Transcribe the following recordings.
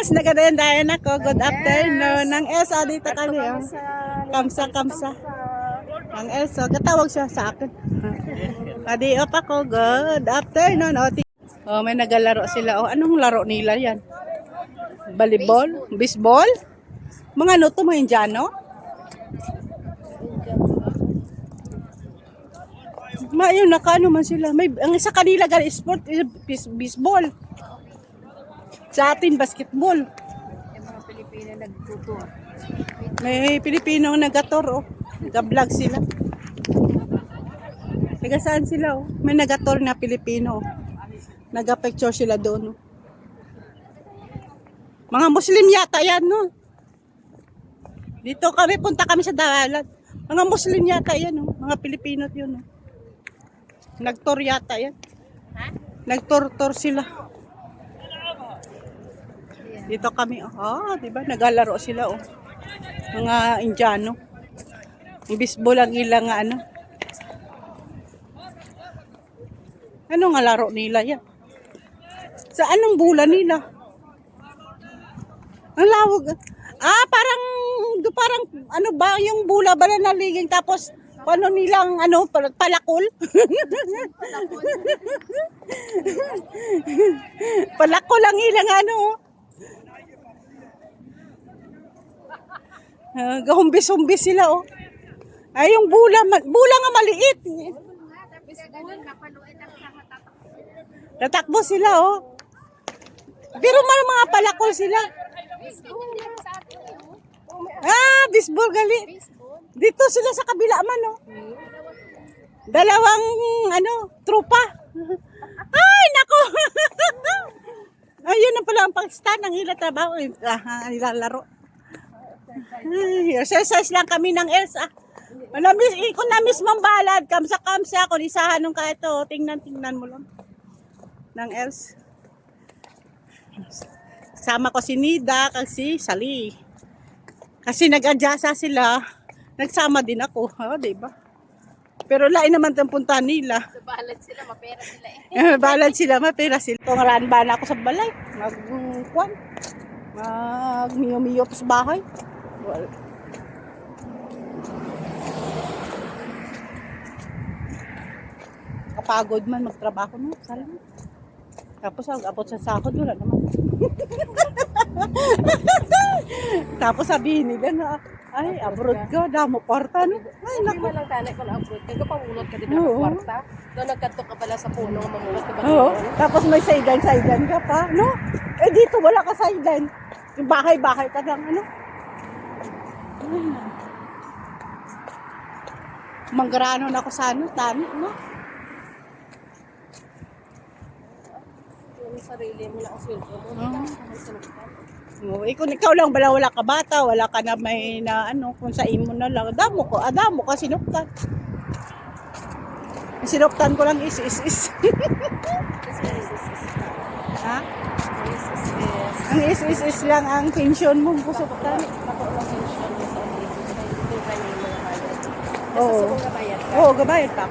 S, nagadayan ako. Good afternoon. Nang S, dito kami. Oh. Kamsa. Nang S, katawag siya sa akin. Adi up ako. Good afternoon. May nagalaro sila. Anong laro nila yan? Volleyball? Baseball? Mga ano to, mga Indiano? Ayun, nakaano man sila. Ang isa kanila gali sport is baseball. Sa atin, basketball. Yung mga Pilipino nagtuto. May Pilipino nagator, Nag-vlog sila. Taga saan sila, May nagator na Pilipino. Nag-picture sila doon, Mga Muslim yata yan, Dito punta kami sa dalat. Mga Muslim yata yan, Mga Pilipino yun, Nagtor yata yan. Ha? Nagtor sila. Dito kami, diba? Nagalaro sila, Mga Indiano. Yung baseball ang ilang, Ano nga laro nila yan? Sa anong bulan nila? Ang lawag. Parang ano ba yung bula ba na naliging tapos paano nilang palakol? Palakol ang ilang gahumbis-humbis sila, Ay, yung bula nga maliit. Tatakbo sila, Pero mga palakol sila. Baseball gali. Dito sila sa kabila man, Dalawang, trupa. Ay, nako. Ayun na pala ang Pakistan, ang hila trabaho. Nilalaro. Exercise lang kami ng Elsa. Kung na-miss mong balad, kamsa, kung isahan nung kahito, tingnan mo lang. Ng Els. Sama ko si Nida, kasi Sali. Kasi nag-adjasa sila, nagsama din ako, diba? Pero lain naman ang punta nila. So, balad sila, mapera sila Balad sila, mapera sila. Tungaraan ba na ako sa balay? Miyo-miyo pa sa bahay. Well, kapagod man magtrabaho no, salamat. Tapos abot sa sahod wala naman. Tapos sabihin nila na ay abroad ka, damo kwarta no. Ay naku. Lang tanay ko na abroad. Kaya pangulot ka din ng kwarta. Doon nagkatok ka pala sa puno, mamulot ka ba? Tapos may sideline ka pa, no? Dito wala ka sideline. Yung bahay-bahay ka lang, Manggarano na ako sa tani, no? Yung sarili mo lang ang sweldo mo. Ikaw lang wala ka bata, wala ka na may kung sa imo na lang. Adamo ka sinuktan. Sinuktan ko lang is. Ha? Ang is lang ang pension mo kusuktan. Oo, gabayad pa.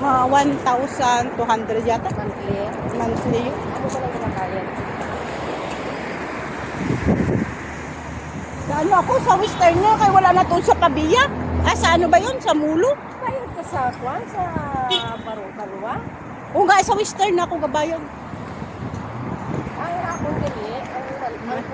Mga 1,200 yata. Monthly. Ano ba lang kinakayad? Ako sa Western nga, kaya wala na doon sa Kabiya. Sa ano ba yun? Sa Mulo? Bayad ka sa Barua? O nga, sa Western na ako gabayad. Ang akong dili, ang 3 months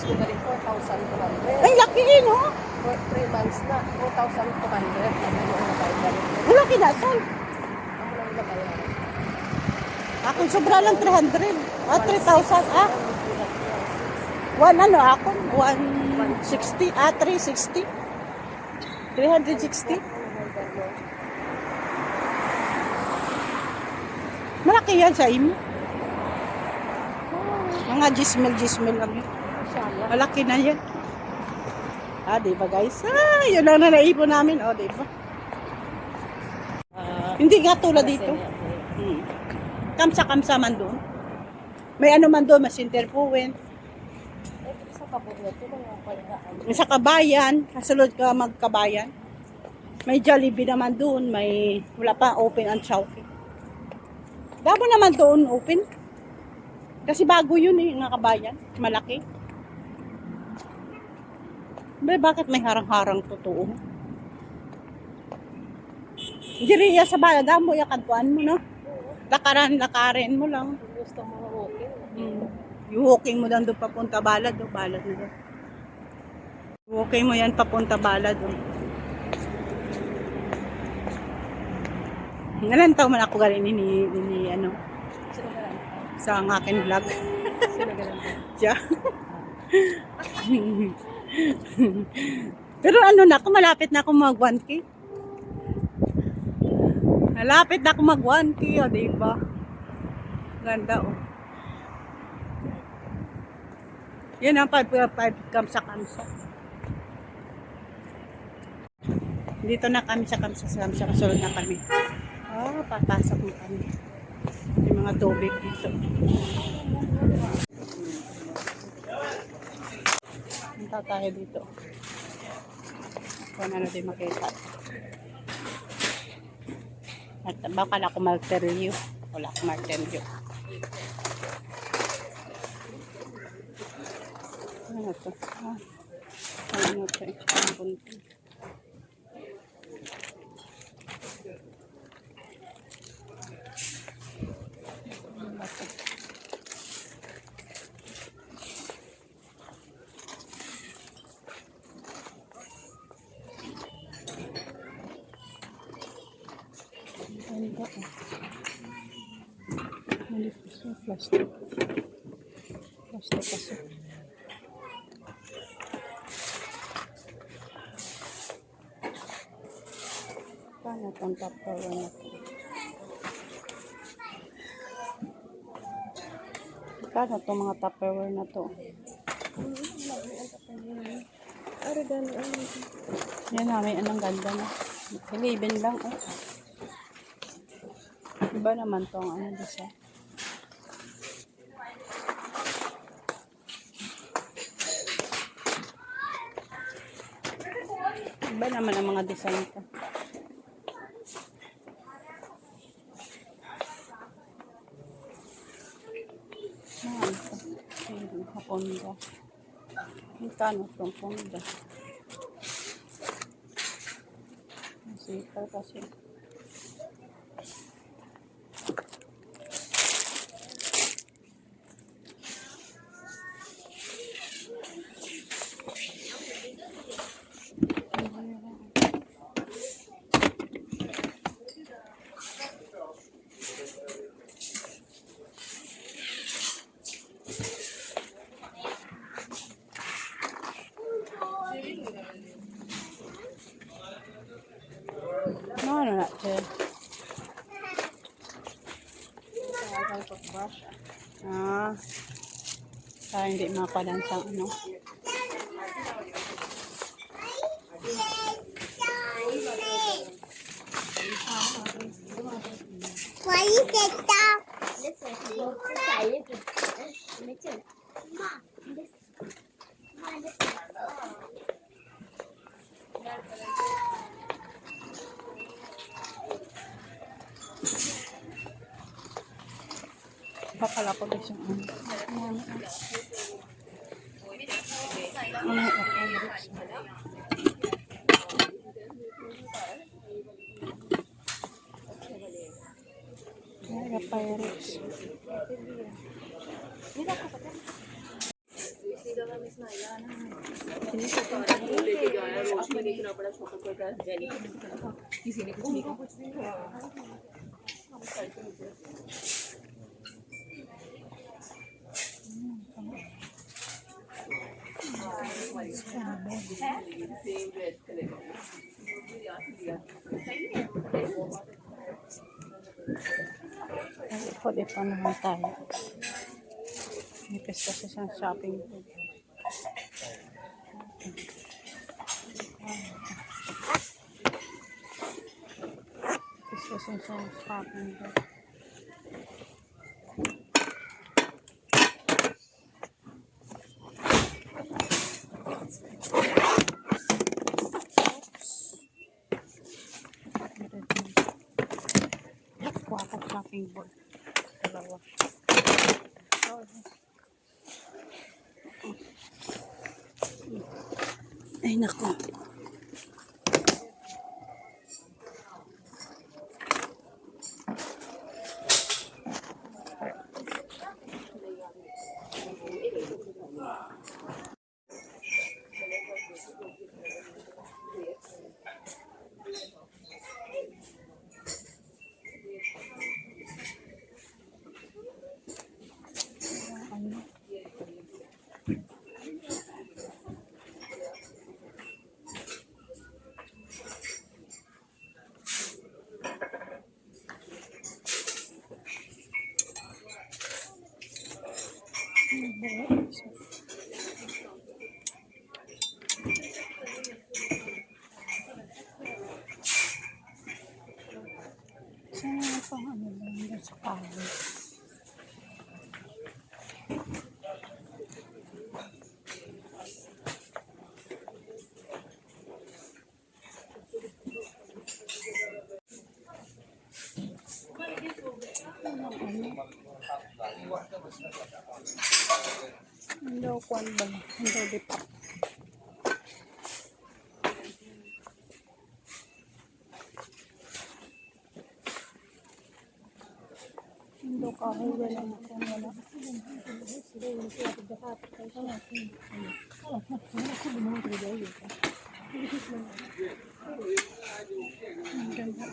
ko galing 4,200. Ay, laki no? 3 months na, 4,200. Wala kinasal. Ako lang nabayaran. Ako sobra lang 300. 3,000. Ako? 160. 360. 360. Malaki yan sa imo. Mga gismel lang yun. Malaki na yan. Diba guys? Yun lang na naipon namin. Diba? Hindi nga tulad dito. Kamsa man doon. May man doon, mas interpuwen. Sa Kabayan, kasunod ka magkabayan. May Jollibee naman doon, wala pa open ang Chowking. Dabo naman doon open. Kasi bago yun eh, nga kabayan. Malaki. Bakit may harang-harang totoo? Diriya sa balaga mo, yakadpuan mo, no? Lakarin mo lang. Gusto mo okay. Yung walking mo lang doon papunta balad, oh, balad na doon. Walking mo yan papunta balad, oh. Ngayon taon man ako galing ni ano, Sino ka lang? sa ang akin vlog. Sino ka lang? Siya. Pero ano na ako, malapit na ako mag 1K. Malapit na ako mag 1K, o, diba? Ganda, oh. Yan ang 5 kamsa-kamsa. Dito na kami sa kamsa-kamsa. Kasunod na kami. Papasok na kami. Yung mga tubig dito. Punta tayo dito. Kung ano din makita. At baka ako martelyo. Wala akong martelyo. Ano to? Ano to? Ang bunti. Ano to? Plastic. Plastic kasi. Paano itong tupperware na ito? Paano itong mga tupperware na ito? Yan na, may anong ganda na. 11 lang, oh. Iba naman itong ano design. Iba naman ang mga design ko. Ito. Honda. Magkano itong Honda? Zipper kasi. Ano na ito? Kaya hindi mapadansang ano. Why you get down? Bakala ko din siyang ano. Pirates. Pwede pa naman tayo. Ipis kasi siyang shopping. Ipis kasi siyang shopping. Shopping board. Dalawa. Ay, nako. Saan pa ano lang sa kahoy? Hindi ko kwan ba? Hindi dito. Hindi ka huli lang kung wala. Ang ganda.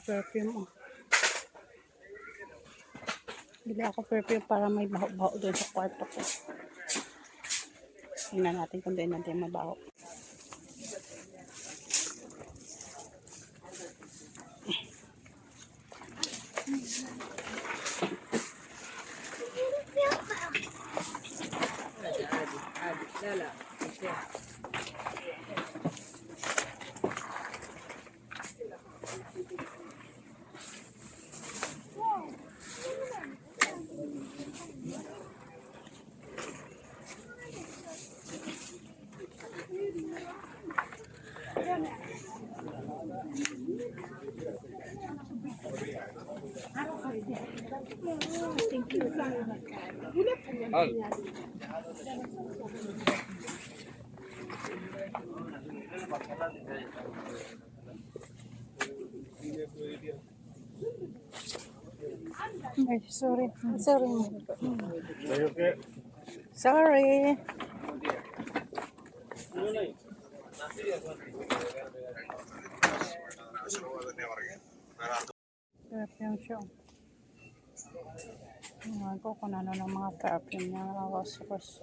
Perfume. Bili ako perfume para may baho-baho doon sa kwarto ko. Tingnan natin kung doon natin mabaho. Ay, sorry. Sorry. Sorry. Perfume siya. Tingnan ko kung ano ng mga perfume niya. Ros-ros.